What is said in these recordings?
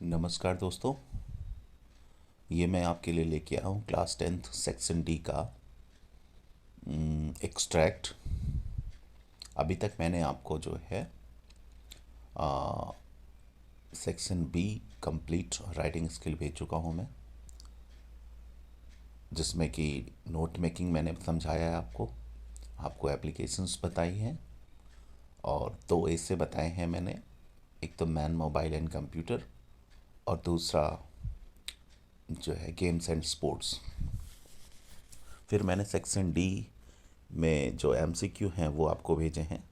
नमस्कार दोस्तों। ये मैं आपके लिए लेके आया हूँ क्लास 10th सेक्शन डी का एक्सट्रैक्ट। अभी तक मैंने आपको जो है section B complete writing skill भेज चुका हूँ मैं, जिसमें कि नोट मेकिंग मैंने समझाया है आपको, आपको एप्लीकेशंस बताई हैं और दो ऐसे बताए हैं मैंने। एक तो मैन मोबाइल एंड कंप्यूटर और दूसरा जो है गेम्स एंड स्पोर्ट्स। फिर मैंने सेक्शन डी में जो एमसीक्यू हैं वो आपको भेजे हैं।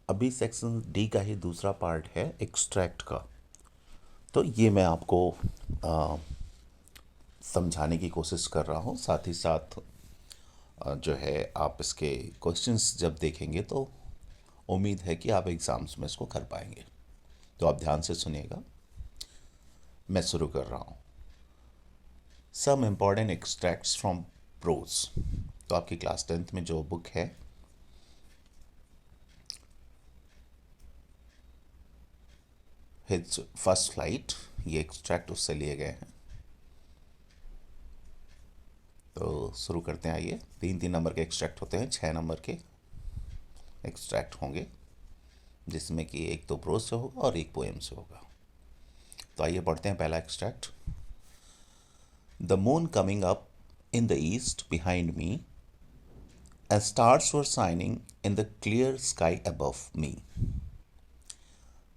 अभी सेक्शन डी का ही दूसरा पार्ट है एक्सट्रैक्ट का, तो ये मैं आपको आ, समझाने की कोशिश कर रहा हूँ। साथ ही साथ जो है आप इसके क्वेश्चंस जब देखेंगे तो उम्मीद है कि आप एग्ज़ाम्स में इसको कर पाएंगे। तो आप ध्यान से सुनिएगा, मैं शुरू कर रहा हूँ। Some important extracts from prose. तो आपकी क्लास 10th में जो बुक है हिज फर्स्ट फ्लाइट, ये एक्सट्रैक्ट उससे लिए गए हैं। तो शुरू करते हैं। आइए, 3 3 नंबर के एक्सट्रैक्ट होते हैं, 6 नंबर के एक्सट्रैक्ट होंगे, जिसमें कि एक तो प्रोज से होगा और एक पोएम से होगा। तो आइए पढ़ते हैं पहला extract. The moon coming up in the east behind me and stars were shining in the clear sky above me.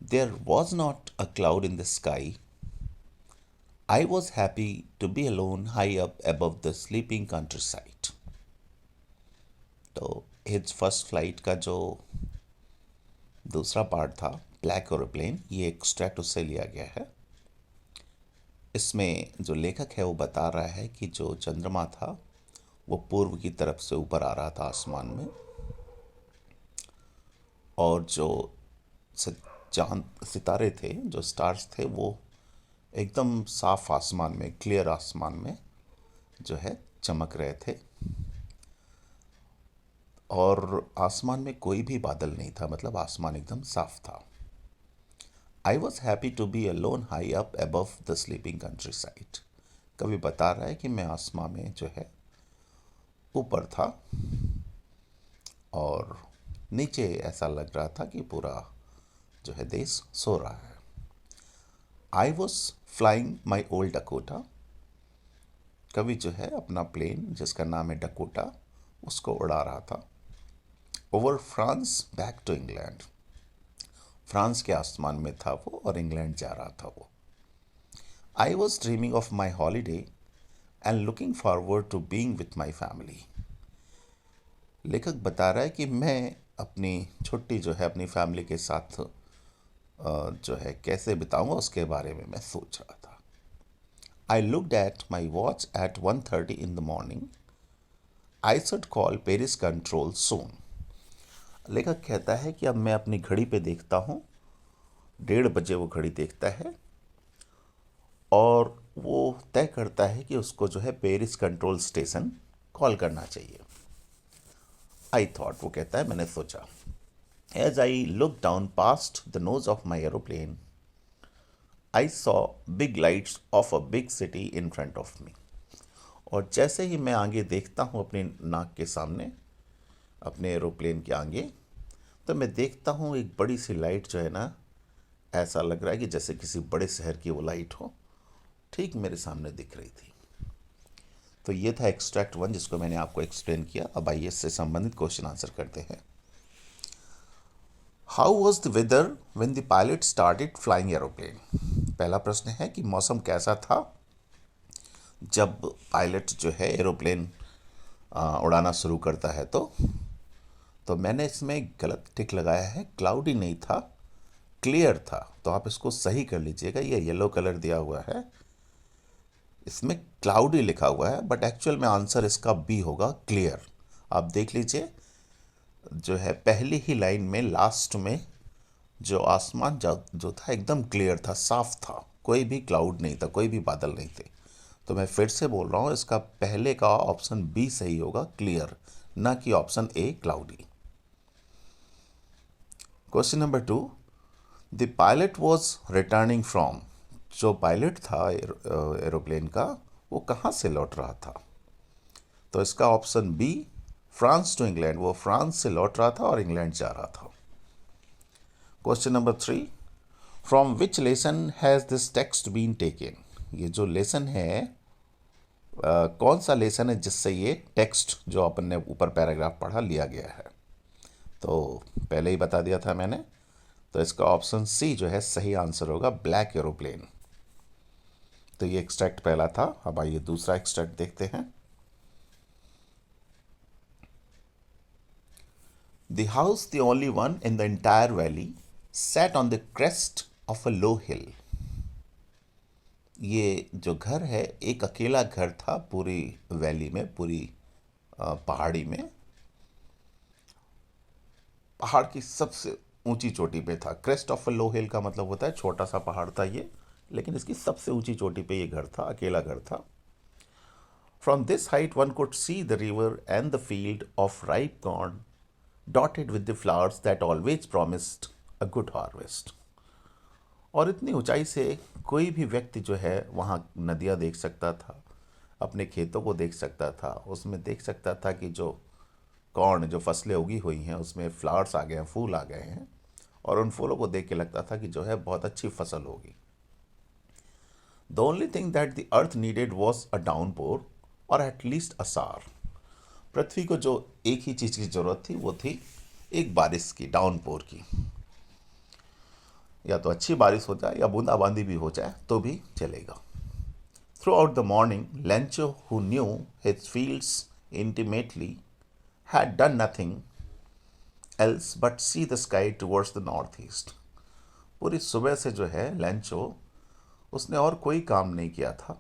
There was not a cloud in the sky. I was happy to be alone high up above the sleeping countryside. तो his first flight का जो दूसरा part था, black aeroplane, ये extract उससे लिया गया है। इसमें जो लेखक है वो बता रहा है कि जो चंद्रमा था वो पूर्व की तरफ से ऊपर आ रहा था आसमान में, और जो चांद सितारे थे, जो स्टार्स थे, वो एकदम साफ आसमान में, क्लियर आसमान में जो है चमक रहे थे, और आसमान में कोई भी बादल नहीं था, मतलब आसमान एकदम साफ था। I was happy to be alone high up above the sleeping countryside. कभी बता रहा है कि मैं आसमान में जो है ऊपर था और नीचे ऐसा लग रहा था कि पूरा जो है देश सो रहा है। I was flying my old Dakota. कभी जो है अपना प्लेन जिसका नाम है डकोटा, उसको उड़ा रहा था। Over France back to England. France के आसमान में था वो और इंग्लैंड जा रहा था वो। I was dreaming of my holiday and looking forward to being with my family. लेखक बता रहा है कि मैं अपनी छुट्टी जो है अपनी फैमिली के साथ जो है कैसे बिताऊंगा, उसके बारे में मैं सोच रहा था। I looked at my watch at 1:30 in the morning. I should call Paris control soon. लेखक कहता है कि अब मैं अपनी घड़ी पे देखता हूँ, 1:30 वो घड़ी देखता है और वो तय करता है कि उसको जो है पेरिस कंट्रोल स्टेशन कॉल करना चाहिए। आई थॉट, वो कहता है मैंने सोचा। As I look down past the nose of my aeroplane I saw big lights of a big city in front of me. और जैसे ही मैं आगे देखता हूँ अपनी नाक के सामने, अपने एरोप्लेन के आगे, तो मैं देखता हूँ एक बड़ी सी लाइट जो है ना, ऐसा लग रहा है कि जैसे किसी बड़े शहर की वो लाइट हो, ठीक मेरे सामने दिख रही थी। तो ये था एक्सट्रैक्ट 1, जिसको मैंने आपको एक्सप्लेन किया। अब आइए इससे संबंधित क्वेश्चन आंसर करते हैं। How was the weather when the pilot started flying aeroplane. पहला प्रश्न है कि मौसम कैसा था जब पायलट जो है एरोप्लेन उड़ाना शुरू करता है। तो मैंने इसमें गलत टिक लगाया है, क्लाउडी नहीं था, क्लियर था। तो आप इसको सही कर लीजिएगा। ये येलो कलर दिया हुआ है, इसमें क्लाउडी लिखा हुआ है, बट एक्चुअल में आंसर इसका बी होगा, क्लियर। आप देख लीजिए, जो है पहली ही लाइन में लास्ट में जो आसमान जो था एकदम क्लियर था, साफ था, कोई भी क्लाउड नहीं था, कोई भी बादल नहीं थे। तो मैं फिर से बोल रहा हूँ, इसका पहले का ऑप्शन बी सही होगा, क्लियर, ना कि option A cloudy. Question number 2, the pilot was returning from. जो पायलट था एरोप्लेन का, वो कहाँ से लौट रहा था? तो इसका option B, France to England, वो फ्रांस से लौट रहा था और इंग्लैंड जा रहा था। Question number 3, from which lesson has this text been taken? ये जो लेसन है, कौन सा लेसन है जिससे ये टेक्स्ट जो अपन ने ऊपर पैराग्राफ पढ़ा लिया गया है? तो पहले ही बता दिया था मैंने, तो इसका ऑप्शन सी जो है सही आंसर होगा, ब्लैक एरोप्लेन। तो ये एक्सट्रैक्ट पहला था। अब आइए दूसरा एक्सट्रैक्ट देखते हैं। The house, the only one in the entire valley, sat on the crest of a low hill. ये जो घर है एक अकेला घर था पूरी वैली में, पूरी पहाड़ी में, पहाड़ की सबसे ऊंची चोटी पे था। क्रेस्ट ऑफ अ लो हिल का मतलब होता है छोटा सा पहाड़ था ये, लेकिन इसकी सबसे ऊंची चोटी पे ये घर था, अकेला घर था। From this height one could see the river and the field of ripe corn dotted with the flowers that always promised a good harvest. और इतनी ऊंचाई से कोई भी व्यक्ति जो है वहाँ नदियाँ देख सकता था, अपने खेतों को देख सकता था, उसमें देख सकता था कि जो कॉर्न, जो फसलें उगी हुई हैं उसमें फ्लावर्स आ गए हैं, फूल आ गए हैं, और उन फूलों को देख के लगता था कि जो है बहुत अच्छी फसल होगी। The only thing that the earth needed was a downpour और एटलीस्ट अ सार। पृथ्वी को जो एक ही चीज़ की ज़रूरत थी वो थी एक बारिश की, डाउनपोर की। या तो अच्छी बारिश हो जाए या बूंदाबांदी भी हो जाए तो भी चलेगा। Through out the morning, Lencho, who knew his fields intimately, had done nothing else but see the sky towards the northeast. पूरी सुबह से जो है लेंचो, उसने और कोई काम नहीं किया था,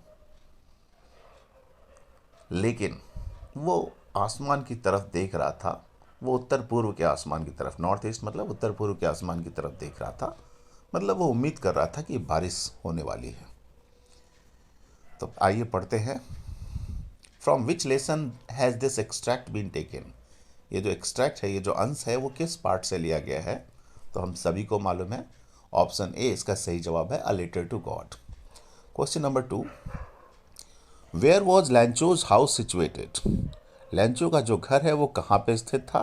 लेकिन वो आसमान की तरफ देख रहा था। वो उत्तर पूर्व के आसमान की तरफ, नॉर्थ ईस्ट मतलब उत्तर पूर्व के आसमान की तरफ देख रहा था। मतलब वो उम्मीद कर रहा था कि बारिश होने वाली है। तो आइए पढ़ते हैं। From which lesson has this extract been taken? ये जो एक्सट्रैक्ट है, ये जो अंश है, वो किस पार्ट से लिया गया है? तो हम सभी को मालूम है, ऑप्शन ए इसका सही जवाब है, a letter to God. Question number 2, where was Lencho's house situated? Lencho का जो घर है वो कहाँ पे स्थित था?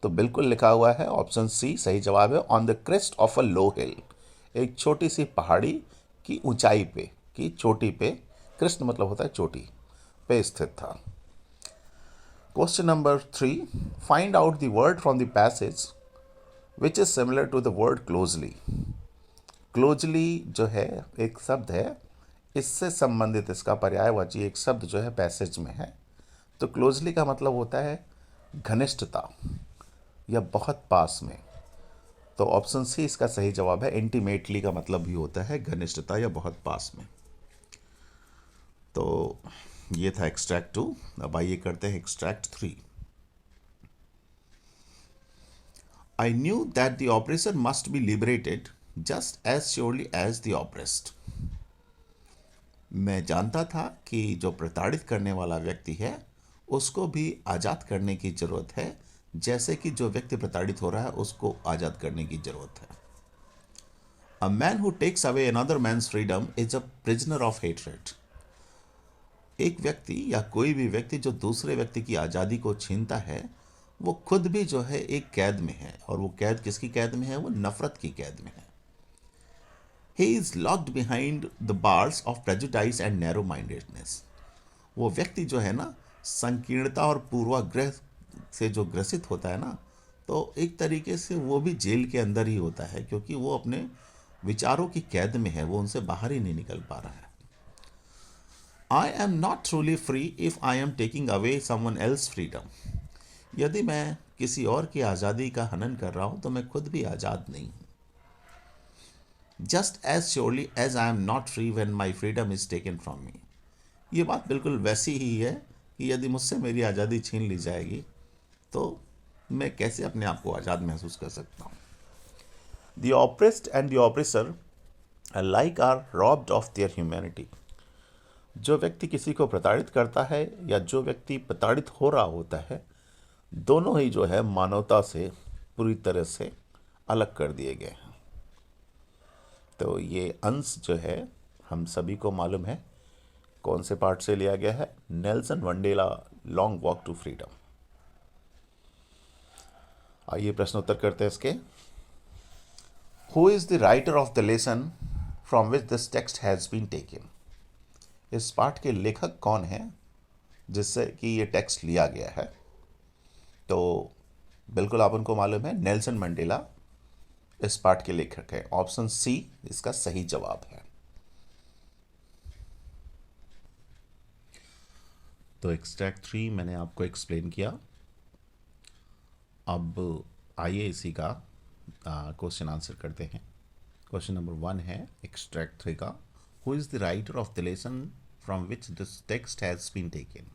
तो बिल्कुल लिखा हुआ है, ऑप्शन सी सही जवाब है, on the crest of a low hill, एक छोटी सी पहाड़ी की ऊंचाई पे, की चोटी पे, क्रेस्ट मतलब होता है चोटी पे स्थित था। Question number 3, find out the word from the passage which is similar to the word closely. Closely जो है एक शब्द है, इससे संबंधित इसका पर्यायवाची एक शब्द जो है पैसेज में है। तो क्लोजली का मतलब होता है घनिष्ठता या बहुत पास में। तो ऑप्शन सी इसका सही जवाब है, इंटीमेटली का मतलब भी होता है घनिष्ठता या बहुत पास में। तो ये था एक्सट्रैक्ट 2। अब आइए करते हैं extract 3। I knew that the oppressor must be liberated just as surely as the oppressed. मैं जानता था कि जो प्रताड़ित करने वाला व्यक्ति है उसको भी आज़ाद करने की ज़रूरत है, जैसे कि जो व्यक्ति प्रताड़ित हो रहा है उसको आज़ाद करने की ज़रूरत है। A man who takes away another man's freedom is a prisoner of hatred. एक व्यक्ति या कोई भी व्यक्ति जो दूसरे व्यक्ति की आज़ादी को छीनता है, वो खुद भी जो है एक कैद में है। और वो कैद किसकी कैद में है? वो नफरत की कैद में है। He is locked behind the bars of prejudice and narrow mindedness. वो व्यक्ति जो है ना, संकीर्णता और पूर्वाग्रह से जो ग्रसित होता है ना, तो एक तरीके से वो भी जेल के अंदर ही होता है, क्योंकि वो अपने विचारों की कैद में है, वो उनसे बाहर ही नहीं निकल पा रहा है। आई am not truly free if I am taking away someone else freedom. यदि मैं किसी और की आज़ादी का हनन कर रहा हूं तो मैं खुद भी आज़ाद नहीं हूं। Just as surely as I am not free when my freedom is taken from me. ये बात बिल्कुल वैसी ही है कि यदि मुझसे मेरी आज़ादी छीन ली जाएगी तो मैं कैसे अपने आप को आज़ाद महसूस कर सकता हूँ। The oppressed and the oppressor like are robbed of their humanity. जो व्यक्ति किसी को प्रताड़ित करता है या जो व्यक्ति प्रताड़ित हो रहा होता है, दोनों ही जो है मानवता से पूरी तरह से अलग कर दिए गए हैं। तो ये अंश जो है हम सभी को मालूम है कौन से पार्ट से लिया गया है, Nelson Mandela long walk to freedom. आइए प्रश्न उत्तर करते हैं इसके। Who is the writer of the lesson from which this text has been taken. इस पाठ के लेखक कौन है जिससे कि ये टेक्स्ट लिया गया है। तो बिल्कुल आप उनको मालूम है, नेल्सन मंडेला इस पाठ के लेखक हैं। ऑप्शन सी इसका सही जवाब है। तो एक्सट्रैक्ट 3 मैंने आपको एक्सप्लेन किया। अब आइए इसी का क्वेश्चन आंसर करते हैं। क्वेश्चन नंबर 1 है एक्सट्रैक्ट 3 का, who is the writer of the lesson from which this text has been taken.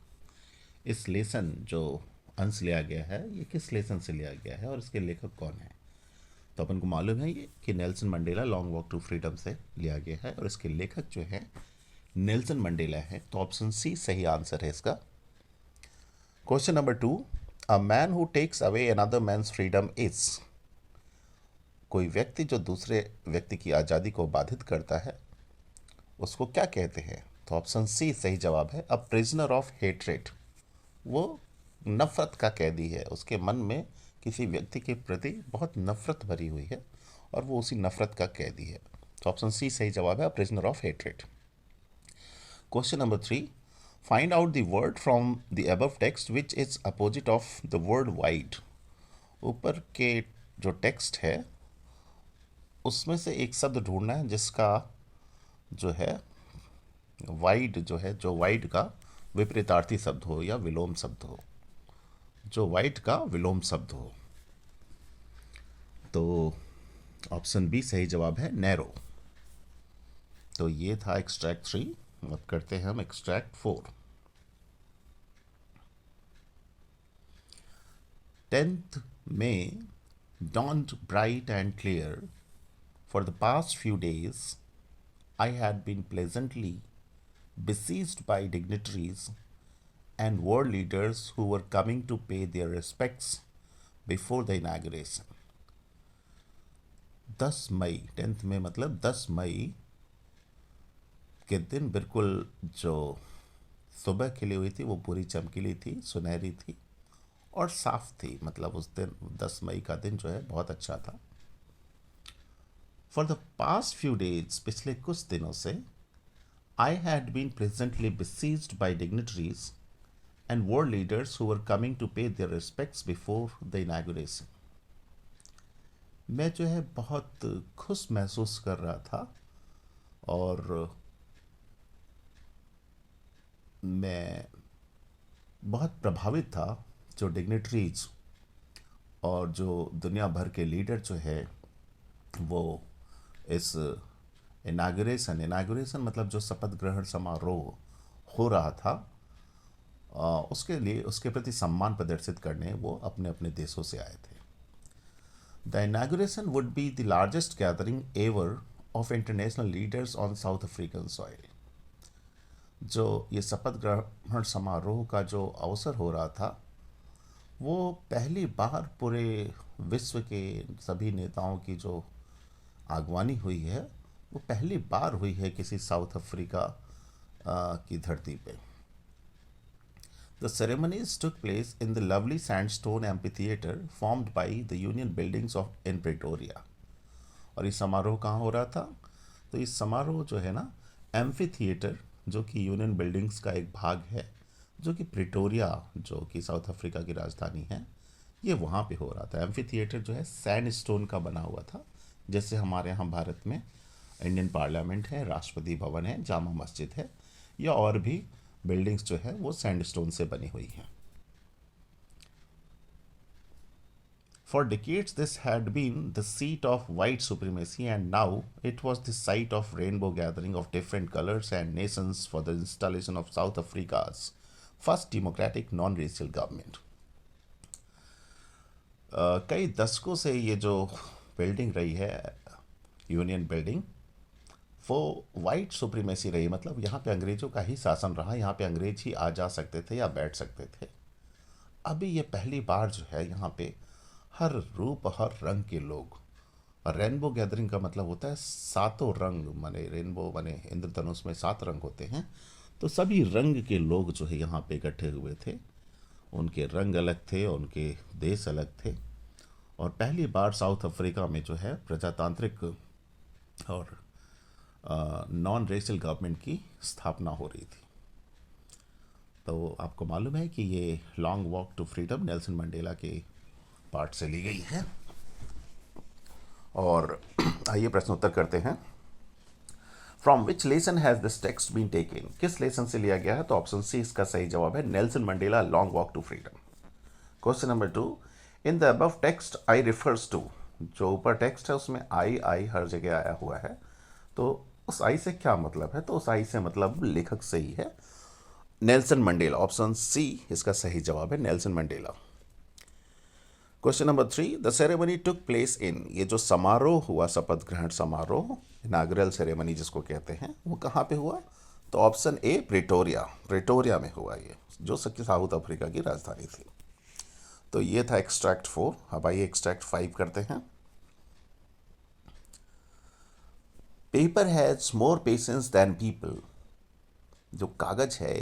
इस लेसन जो अंश लिया गया है ये किस लेसन से लिया गया है और इसके लेखक कौन है। तो अपन को मालूम है ये कि Nelson Mandela long walk to freedom से लिया गया है और इसके लेखक जो है नेल्सन मंडेला है। तो ऑप्शन सी सही आंसर है इसका। Question number 2, a man who takes away another man's freedom is. कोई व्यक्ति जो दूसरे व्यक्ति की आज़ादी को बाधित करता है उसको क्या कहते हैं। तो ऑप्शन सी सही जवाब है, अ प्रिजनर ऑफ हेट्रेड। वो नफ़रत का कैदी है, उसके मन में किसी व्यक्ति के प्रति बहुत नफ़रत भरी हुई है और वो उसी नफ़रत का कैदी है। तो ऑप्शन सी सही जवाब है, अ prisoner of hatred. Question number 3, find out the word from the above text which is opposite of the word wide. ऊपर के जो टेक्स्ट है उसमें से एक शब्द ढूंढना है जिसका जो है वाइड जो है, जो वाइड का विपरीतार्थी शब्द हो या विलोम शब्द हो, जो वाइड का विलोम शब्द हो। तो ऑप्शन बी सही जवाब है, नैरो। तो ये था एक्सट्रैक्ट 3। अब करते हैं हम extract 4। 10th May dawned bright and clear. For the past few days, I had been pleasantly besieged by dignitaries and world leaders who were coming to pay their respects before the inauguration. 10 मई, 10th में मतलब 10 मई के दिन बिल्कुल जो सुबह खिली हुई थी वो पूरी चमकीली थी, सुनहरी थी और साफ थी। मतलब उस दिन 10 मई का दिन जो है बहुत अच्छा था। For the past few days, पिछले कुछ दिनों से, I had been presently besieged by dignitaries and world leaders who were coming to pay their respects before the inauguration. मैं जो है बहुत खुश महसूस कर रहा था और मैं बहुत प्रभावित था। जो डिग्निटरीज और जो दुनिया भर के लीडर जो है वो इस इनाग्रेशन मतलब जो शपथ ग्रहण समारोह हो रहा था उसके लिए, उसके प्रति सम्मान प्रदर्शित करने वो अपने अपने देशों से आए थे। The inauguration would be the largest gathering ever of international leaders on south African soil. जो ये शपथ ग्रहण समारोह का जो अवसर हो रहा था वो पहली बार पूरे विश्व के सभी नेताओं की जो आगवानी हुई है वो पहली बार हुई है किसी साउथ अफ्रीका की धरती पे। The ceremonies took place in the lovely sandstone amphitheater formed by the Union Buildings of in Pretoria. और ये समारोह कहाँ हो रहा था? तो इस समारोह जो है ना एम्फी थिएटर, जो कि यूनियन बिल्डिंग्स का एक भाग है, जो कि प्रिटोरिया जो कि साउथ अफ्रीका की राजधानी है, ये वहाँ पे हो रहा था। एम्फी थिएटर जो है सैंड स्टोन का बना हुआ था, जैसे हमारे यहाँ भारत में इंडियन पार्लियामेंट है, राष्ट्रपति भवन है, जामा मस्जिद है, या और भी बिल्डिंग्स जो है वो सैंडस्टोन से बनी हुई हैं। For decades this had been the seat of white supremacy and now it was the site of rainbow gathering of different colours and nations for the installation of South Africa's first democratic non racial government. कई दशकों से ये जो building रही है Union building, वो white supremacy रही। मतलब यहाँ पे अंग्रेज़ों का ही शासन रहा, यहाँ पे अंग्रेज ही आ जा सकते थे या बैठ सकते थे। अभी ये पहली बार जो है यहाँ पे हर रूप हर रंग के लोग और रेनबो गैदरिंग का मतलब होता है सातों रंग, माने रेनबो माने इंद्रधनुष में सात रंग होते हैं। तो सभी रंग के लोग जो है यहाँ पे इकट्ठे हुए थे। उनके रंग अलग थे, उनके देश अलग थे। और पहली बार साउथ अफ्रीका में जो है प्रजातांत्रिक और नॉन रेशल गवर्नमेंट की स्थापना हो रही थी। तो आपको मालूम है कि ये long walk to freedom Nelson Mandela के पार्ट से ली गई है। और आइए प्रश्न उत्तर करते हैं। From which lesson has this text been taken? किस लेसन से लिया गया है? तो ऑप्शन सी इसका सही जवाब है, Nelson Mandela long walk to freedom. Question number 2, in the above text I refers to. जो ऊपर टेक्स्ट है उसमें आई हर जगह आया हुआ है, तो उस आई से क्या मतलब है? तो उस आई से मतलब लेखक से ही है, नेल्सन मंडेला। ऑप्शन सी इसका सही जवाब है, Nelson Mandela. Question number 3, the ceremony took place in. ये जो समारोह हुआ, शपथ ग्रहण समारोह, इनाग्रल सेरेमनी जिसको कहते हैं, वो कहाँ पे हुआ? तो ऑप्शन ए प्रेटोरिया, प्रेटोरिया में हुआ ये, जो साउथ अफ्रीका की राजधानी थी। तो ये था एक्सट्रैक्ट 4। अब आइए एक्सट्रैक्ट 5 करते हैं। Paper has more patience than people. जो कागज है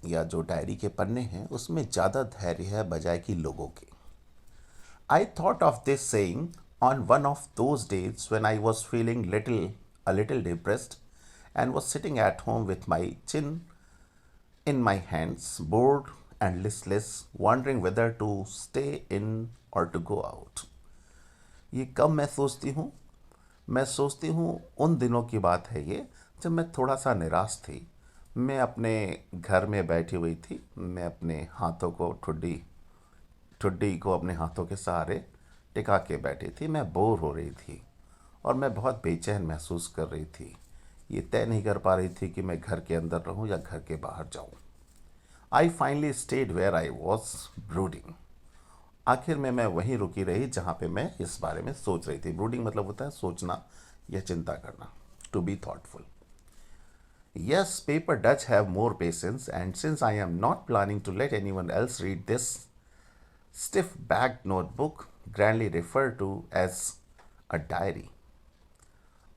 या जो डायरी के पन्ने हैं उसमें ज़्यादा धैर्य है बजाय कि लोगों के। I thought of this saying on one of those days when I was feeling a little depressed and was sitting at home with my chin in my hands, bored and listless, wondering whether to stay in or to go out. ये कब मैं सोचती हूँ उन दिनों की बात है ये, जब मैं थोड़ा सा निराश थी। मैं अपने घर में बैठी हुई थी, मैं अपने हाथों को ठुड्डी को अपने हाथों के सहारे टिका के बैठी थी। मैं बोर हो रही थी और मैं बहुत बेचैन महसूस कर रही थी। ये तय नहीं कर पा रही थी कि मैं घर के अंदर रहूं या घर के बाहर जाऊं। I finally stayed where I was brooding. आखिर में मैं वहीं रुकी रही जहाँ पे मैं इस बारे में सोच रही थी। ब्रूडिंग मतलब होता है सोचना या चिंता करना, to be thoughtful. Yes, paper does have more patience, and since I am not planning to let anyone else read this stiff backed notebook, grandly referred to as a diary,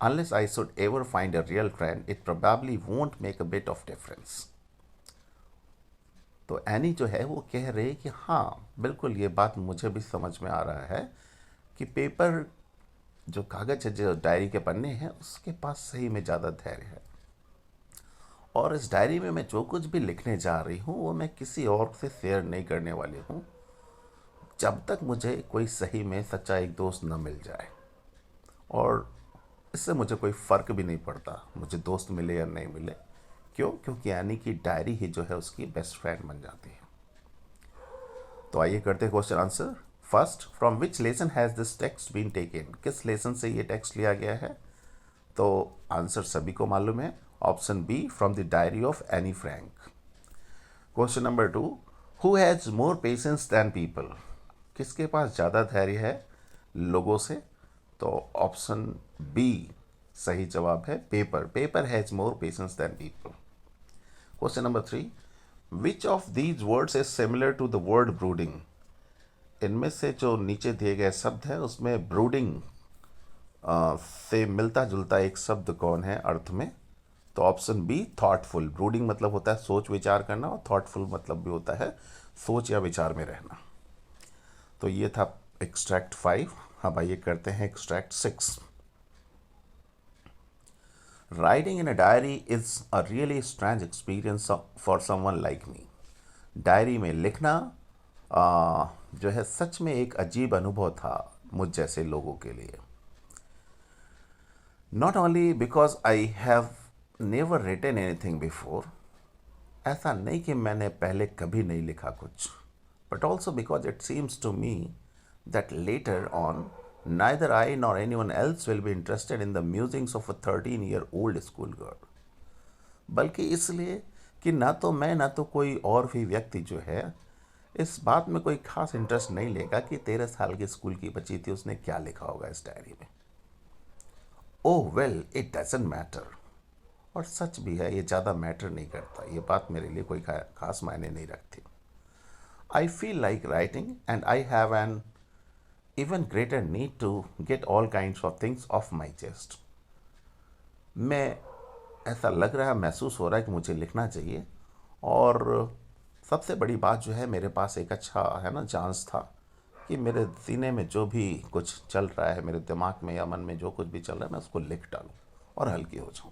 unless I should ever find a real friend, it probably won't make a bit of difference. तो any जो है वो कह रही कि हाँ बिल्कुल ये बात मुझे भी समझ में आ रहा है कि पेपर, जो कागज़ है, जो डायरी के पन्ने हैं, उसके पास सही में ज़्यादा धैर्य है। और इस डायरी में मैं जो कुछ भी लिखने जा रही हूँ वो मैं किसी और से शेयर नहीं करने वाली हूँ, जब तक मुझे कोई सही में सच्चा एक दोस्त न मिल जाए। और इससे मुझे कोई फ़र्क भी नहीं पड़ता मुझे दोस्त मिले या नहीं मिले। क्यों? क्योंकि यानी कि डायरी ही जो है उसकी बेस्ट फ्रेंड बन जाती है। तो आइए करते हैं question answer. First, from which lesson has this text been taken? किस लेसन से ये टेक्स्ट लिया गया है? तो आंसर सभी को मालूम है, option B, from the diary of Anne Frank. Question number 2, who has more patience than people? किसके पास ज़्यादा धैर्य है लोगों से? तो ऑप्शन बी सही जवाब है, paper. Paper has more patience than people. Question number 3, which of these words is similar to the word brooding? इनमें से जो नीचे दिए गए शब्द है उसमें ब्रूडिंग से मिलता जुलता एक शब्द कौन है अर्थ में? तो ऑप्शन बी, थॉटफुल। ब्रूडिंग मतलब होता है सोच विचार करना, और थॉटफुल मतलब भी होता है सोच या विचार में रहना। तो ये था एक्सट्रैक्ट 5। अब आइए करते हैं extract 6। Writing in a diary is a really strange experience for someone like me. Diary में लिखना जो है सच में एक अजीब अनुभव था मुझ जैसे लोगों के लिए। Not only because I have never written anything before, ऐसा नहीं कि मैंने पहले कभी नहीं लिखा कुछ, but also because it seems to me that later on neither I nor anyone else will be interested in the musings of a 13-year-old schoolgirl. बल्कि इसलिए कि ना तो मैं ना तो कोई और भी व्यक्ति जो है इस बात में कोई खास इंटरेस्ट नहीं लेगा कि 13 साल की स्कूल की बच्ची थी, उसने क्या लिखा होगा इस डायरी में। ओह वेल, इट डजंट मैटर। और सच भी है, ये ज़्यादा मैटर नहीं करता, ये बात मेरे लिए कोई खास मायने नहीं रखती। I feel like writing and I have an even greater need to get all kinds of things off my chest. मैं ऐसा लग रहा है, महसूस हो रहा है कि मुझे लिखना चाहिए। और सबसे बड़ी बात जो है, मेरे पास एक अच्छा है ना चांस था कि मेरे सीने में जो भी कुछ चल रहा है, मेरे दिमाग में या मन में जो कुछ भी चल रहा है, मैं उसको लिख डालूं और हल्की हो जाऊं।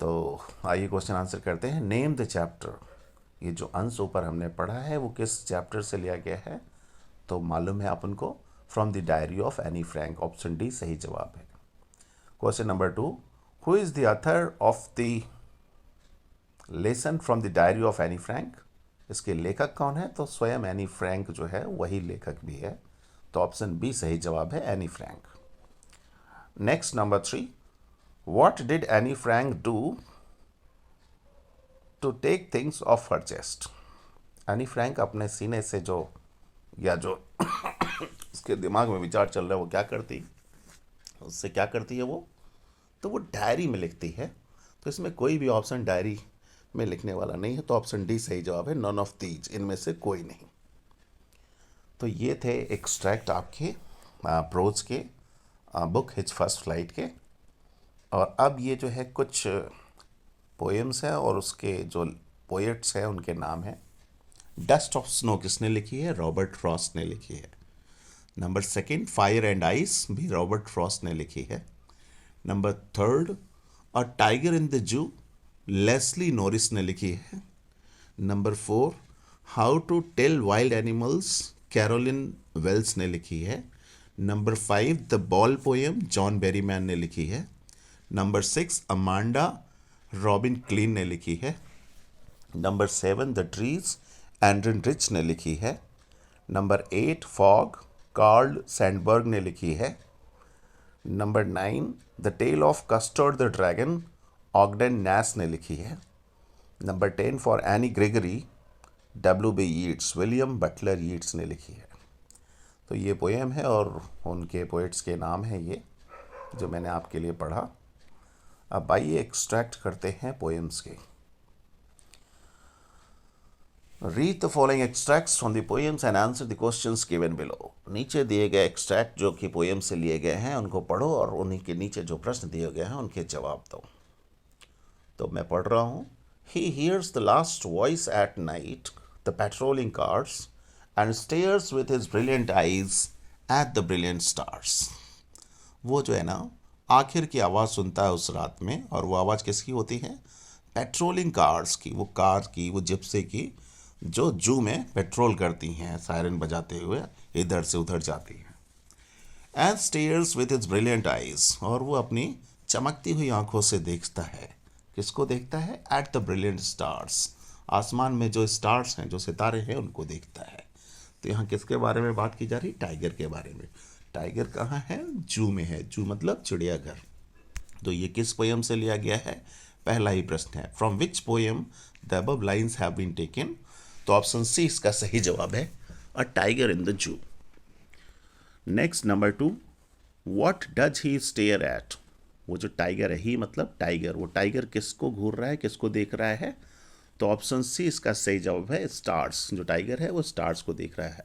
तो आइए क्वेश्चन आंसर करते हैं। Name the chapter. ये जो अंश ऊपर हमने पढ़ा है वो किस चैप्टर से लिया गया है? तो मालूम है अपन को, from the diary of Anne Frank. Option D सही जवाब है। Question number 2, who is the author of the lesson from the diary of Anne Frank? इसके लेखक कौन है? तो स्वयं एनी फ्रैंक जो है वही लेखक भी है। तो ऑप्शन बी सही जवाब है, Anne Frank. Next number 3, what did Anne Frank do to take things off her chest? Anne Frank अपने सीने से जो, या जो उसके दिमाग में विचार चल रहा है वो क्या करती, उससे क्या करती है वो? तो वो डायरी में लिखती है। तो इसमें कोई भी ऑप्शन डायरी में लिखने वाला नहीं है। तो ऑप्शन डी सही जवाब है, नॉन ऑफ दीज, इनमें से कोई नहीं। तो ये थे एक्सट्रैक्ट आपके प्रोज के बुक हिज फर्स्ट फ्लाइट के। और अब ये जो है कुछ पोएम्स हैं और उसके जो पोएट्स हैं उनके नाम हैं। डस्ट ऑफ स्नो किसने लिखी है? रॉबर्ट फ्रॉस्ट ने लिखी है। नंबर 2, फायर एंड आइस भी रॉबर्ट फ्रॉस्ट ने लिखी है। Number 3, a tiger in the zoo, Leslie Norris ने लिखी है। Number 4, how to tell wild animals, Carolyn Wells ने लिखी है। Number 5, the ball poem, John Berryman ने लिखी है। नंबर 6, अमांडा रॉबिन क्लीन ने लिखी है। नंबर 7, द ट्रीज, एंड्रिन रिच ने लिखी है। नंबर 8, फॉग, कार्ल सैंडबर्ग ने लिखी है। Number 9, the tale of custard the dragon, Ogden Nash ने लिखी है। Number 10, for Anne Gregory, W.B. Yeats, William Butler Yeats ने लिखी है। तो ये पोएम है और उनके पोएट्स के नाम हैं ये, जो मैंने आपके लिए पढ़ा। अब आइए एक्सट्रैक्ट करते हैं पोएम्स के। Read the following extracts from the poems and answer the questions given below. नीचे दिए गए एक्सट्रैक्ट जो कि पोएम से लिए गए हैं उनको पढ़ो और उन्हीं के नीचे जो प्रश्न दिए गए हैं उनके जवाब दो। तो मैं पढ़ रहा हूँ। He hears the last voice at night, the patrolling cars, and stares with his brilliant eyes at the brilliant stars. वो जो है ना, आखिर की आवाज़ सुनता है उस रात में, और वो आवाज़ किसकी होती है? पेट्रोलिंग कार्स की, वो कार की, वो जिप्सी की, जो जू में पेट्रोल करती हैं सायरन बजाते हुए इधर से उधर जाती हैं। And stairs with his brilliant eyes, और वो अपनी चमकती हुई आंखों से देखता है। किसको देखता है? एट द ब्रिलियंट स्टार्स, आसमान में जो स्टार्स हैं, जो सितारे हैं, उनको देखता है। तो यहाँ किसके बारे में बात की जा रही? टाइगर के बारे में। टाइगर कहाँ है? जू में है। जू मतलब चिड़ियाघर। तो ये किस पोयम से लिया गया है? पहला ही प्रश्न है, from which poem the above lines have been taken? तो ऑप्शन सी इसका सही जवाब है, a tiger in the zoo. Next number 2, what does he stare at? वो जो टाइगर है, ही मतलब टाइगर, वो टाइगर किसको घूर रहा है, किसको देख रहा है? तो ऑप्शन सी इसका सही जवाब है, स्टार्स। जो टाइगर है वो स्टार्स को देख रहा है।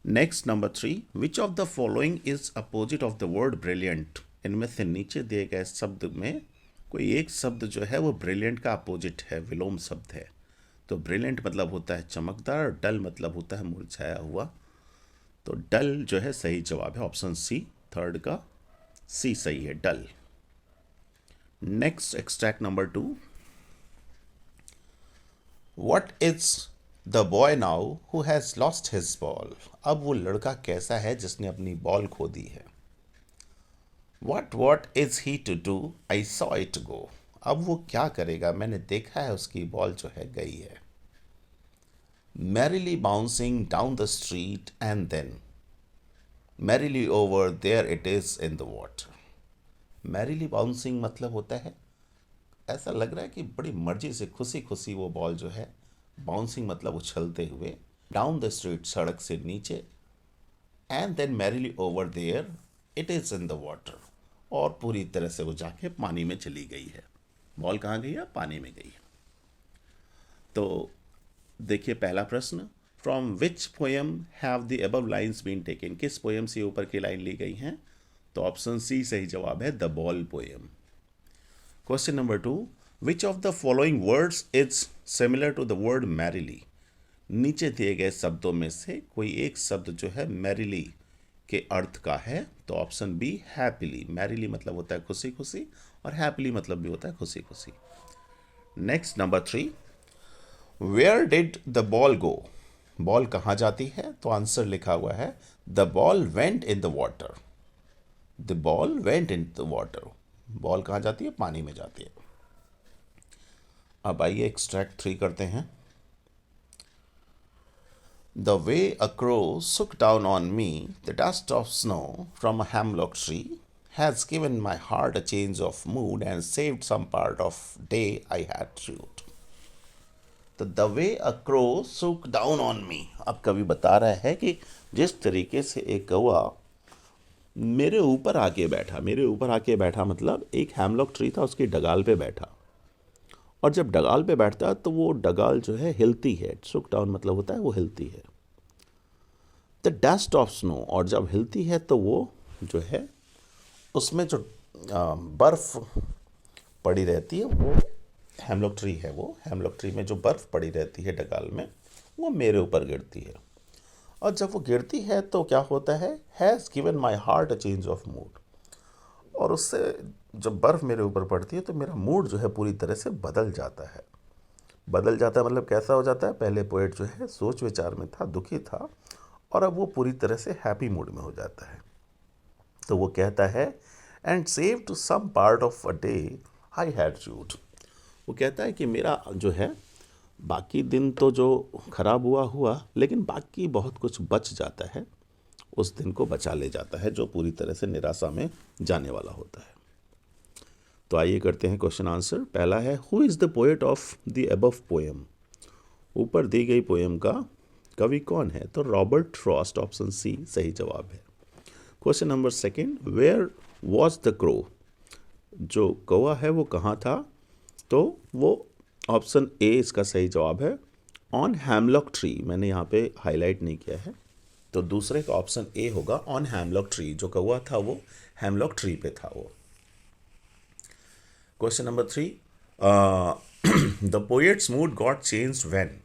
Next number 3, which of the following is opposite of the word brilliant? इनमें से नीचे दिए गए शब्द में कोई एक शब्द जो है वो ब्रिलियंट का अपोजिट है, विलोम शब्द है। तो ब्रिलियंट मतलब होता है चमकदार, और डल मतलब होता है मुरझाया हुआ। तो डल जो है सही जवाब है, ऑप्शन सी, थर्ड का सी सही है, dull. Next extract number 2, what is the boy now who has lost his ball? अब वो लड़का कैसा है जिसने अपनी बॉल खो दी है? what is he to do, I saw it go? अब वो क्या करेगा? मैंने देखा है उसकी बॉल जो है गई है। merrily bouncing down the street and then merrily over there it is in the water. Merrily bouncing मतलब होता है, ऐसा लग रहा है कि बड़ी मर्जी से, खुशी खुशी वो बॉल जो है, बाउंसिंग मतलब उछलते हुए, डाउन द स्ट्रीट, सड़क से नीचे, and then merrily over there it is in the water, और पूरी तरह से वो जाके पानी में चली गई है। बॉल कहाँ गई है? पानी में गई है। तो देखिए पहला प्रश्न, from which poem have the above lines been taken, किस पोएम से ऊपर की लाइन ली गई हैं? तो ऑप्शन सी सही जवाब है, the ball poem. Question number 2, which of the following words is similar to the word merrily? नीचे दिए गए शब्दों में से कोई एक शब्द जो है मैरिली के अर्थ का है? तो ऑप्शन बी हैप्पीली। मैरिली मतलब होता है खुशी खुशी, और हैप्पीली मतलब भी होता है खुशी खुशी। Next number 3, where did the ball go? Ball कहाँ जाती है? तो आंसर लिखा हुआ है, the ball went in the water. The ball went in the water. Ball कहाँ जाती है? पानी में जाती है। अब आइए एक्सट्रैक्ट 3 करते हैं। The way a crow shook down on me the dust of snow from a hemlock tree has given my heart a change of mood and saved some part of day I had through. तो the way a crow shook down on me, अब कवि बता रहा है कि जिस तरीके से एक कौवा मेरे ऊपर आके बैठा, मेरे ऊपर आके बैठा मतलब एक हैमलॉक ट्री था, उसकी डगाल पे बैठा, और जब डगाल पे बैठता है तो वो डगाल जो है हिलती है। शुक डाउन मतलब होता है वो हिलती है। द डस्ट ऑफ स्नो, और जब हिलती है तो वो जो है उसमें जो बर्फ़ पड़ी रहती है, वो हैमलॉक ट्री है, वो हैमलॉक ट्री में जो बर्फ़ पड़ी रहती है डगाल में, वो मेरे ऊपर गिरती है। और जब वो गिरती है तो क्या होता है, has given my heart a change of mood, और उससे जब बर्फ़ मेरे ऊपर पड़ती है तो मेरा मूड जो है पूरी तरह से बदल जाता है। बदल जाता है मतलब कैसा हो जाता है? पहले पोएट जो है सोच विचार में था, दुखी था, और अब वो पूरी तरह से हैप्पी मूड में हो जाता है। तो वो कहता है, and save to some part of a day I had dude. वो कहता है कि मेरा जो है बाकी दिन तो जो खराब हुआ हुआ, लेकिन बाकी बहुत कुछ बच जाता है, उस दिन को बचा ले जाता है जो पूरी तरह से निराशा में जाने वाला होता है। तो आइए करते हैं क्वेश्चन आंसर। पहला है, who is the poet of the above poem? ऊपर दी गई पोएम का कवि कौन है? तो रॉबर्ट फ्रॉस्ट, ऑप्शन सी सही जवाब है। Question number 2, where was the crow? जो कौवा है वो कहाँ था? तो वो ऑप्शन ए इसका सही जवाब है, ऑन हैमलॉक ट्री। मैंने यहाँ पे हाईलाइट नहीं किया है, तो दूसरे का ऑप्शन ए होगा, ऑन हैमलॉक ट्री। जो कौवा था वो हैमलॉक ट्री पे था वो। Question number 3, the poets mood got change when?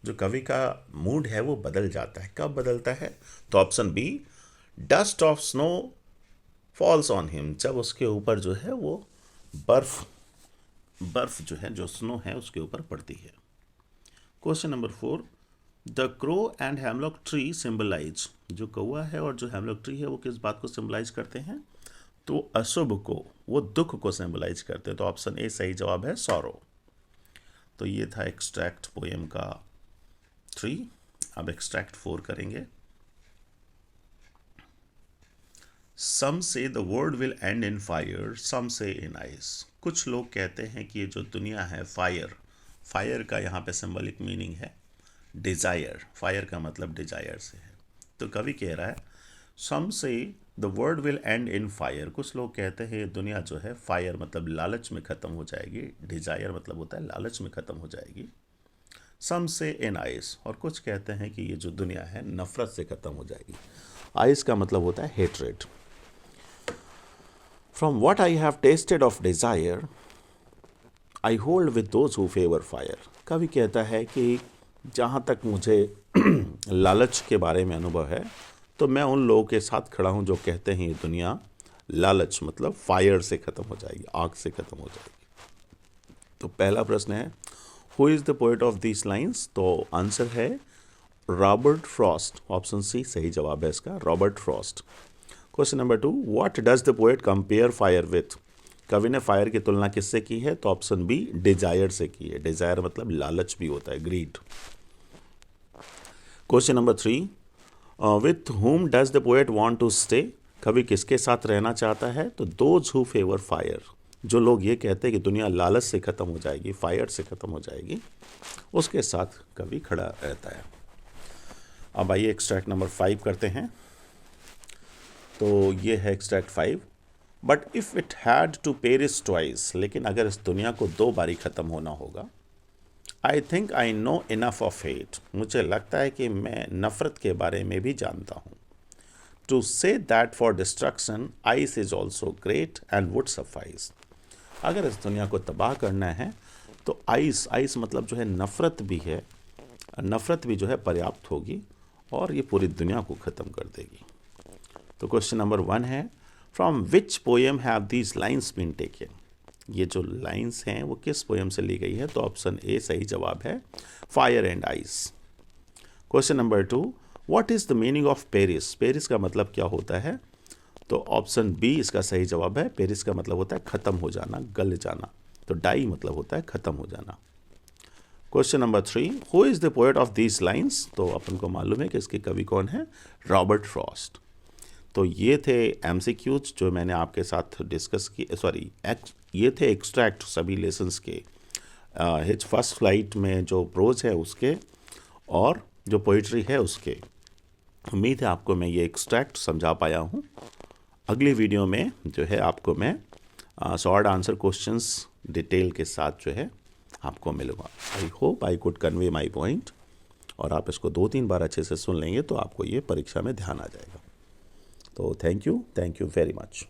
जो कवि का मूड है वो बदल जाता है, कब बदलता है? तो option B, dust of snow falls on him. जब उसके ऊपर जो है वो बर्फ जो है, जो स्नो है उसके ऊपर पड़ती है। Question number 4, the crow and hemlock tree symbolise. जो कौवा है और जो हैमलॉक ट्री है वो किस बात को सिंबलाइज करते हैं? तो अशुभ को, वो दुख को सिंबलाइज करते हैं। तो ऑप्शन ए सही जवाब है, सॉरो। तो ये था एक्सट्रैक्ट पोएम का 3। अब एक्सट्रैक्ट 4 करेंगे। Some say the world will end in fire, some say in ice. कुछ लोग कहते हैं कि ये जो दुनिया है, फायर का यहाँ पे सिंबलिक मीनिंग है डिज़ायर। फायर का मतलब डिज़ायर से है। तो कवि कह रहा है, सम say the world will end in fire. कुछ लोग कहते हैं ये दुनिया जो है, फायर मतलब लालच में ख़त्म हो जाएगी, डिज़ायर मतलब होता है लालच में ख़त्म हो जाएगी। सम से इन आइस, और कुछ कहते हैं कि ये जो दुनिया है नफ़रत से ख़त्म हो जाएगी। आइस का मतलब होता है hatred. From what I have tested of desire I hold with those who favour fire. कवि कहता है कि जहाँ तक मुझे लालच के बारे में अनुभव है, तो मैं उन लोगों के साथ खड़ा हूँ जो कहते हैं ये दुनिया लालच मतलब फायर से ख़त्म हो जाएगी, आग से ख़त्म हो जाएगी। तो पहला प्रश्न है, who is the poet of these lines? तो आंसर है रॉबर्ट फ्रॉस्ट, ऑप्शन सी सही जवाब है इसका, Robert Frost. Question number 2, what does the poet compare fire with? कवि ने फायर की तुलना किससे की है? तो ऑप्शन बी, डिजायर से की है। डिजायर मतलब लालच भी होता है, greed. Question number 3, with whom does the poet want to stay? कवि किसके साथ रहना चाहता है? तो दोज हु फेवर फायर। जो लोग ये कहते हैं कि दुनिया लालच से ख़त्म हो जाएगी, फायर से ख़त्म हो जाएगी, उसके साथ कवि खड़ा रहता है। अब आइए एक्सट्रैक्ट नंबर 5 करते हैं। तो ये है extract 5, but if it had to perish twice. लेकिन अगर इस दुनिया को 2 बारी ख़त्म होना होगा, I think I know enough of hate, मुझे लगता है कि मैं नफ़रत के बारे में भी जानता हूँ। To say that for destruction ice is also great and would suffice, अगर इस दुनिया को तबाह करना है तो आइस, आइस मतलब जो है नफ़रत भी है, नफ़रत भी जो है पर्याप्त होगी और ये पूरी दुनिया को ख़त्म कर देगी। तो क्वेश्चन नंबर 1 है, from which poem have these lines been taken, ये जो लाइन्स हैं वो किस पोएम से ली गई है? तो ऑप्शन ए सही जवाब है, fire and ice. Question number 2, what is the meaning of Paris, Paris का मतलब क्या होता है? तो ऑप्शन बी इसका सही जवाब है, पेरिस का मतलब होता है ख़त्म हो जाना, गल जाना। तो डाई मतलब होता है ख़त्म हो जाना। Question number 3, who is the poet of these lines, तो अपन को मालूम है कि इसके कवि कौन है, रॉबर्ट फ्रॉस्ट। तो ये थे एमसीक्यूज जो मैंने आपके साथ डिस्कस किए, सॉरी ये थे एक्सट्रैक्ट सभी लेसन्स के, हिज फर्स्ट फ्लाइट में जो प्रोज है उसके और जो पोइट्री है उसके। उम्मीद है आपको मैं ये एक्सट्रैक्ट समझा पाया हूँ। अगली वीडियो में जो है आपको मैं शॉर्ट आंसर क्वेश्चंस डिटेल के साथ जो है आपको मिलूँगा। I hope I could convey my point, और आप इसको 2-3 बार अच्छे से सुन लेंगे तो आपको ये परीक्षा में ध्यान आ जाएगा। तो थैंक यू वेरी मच।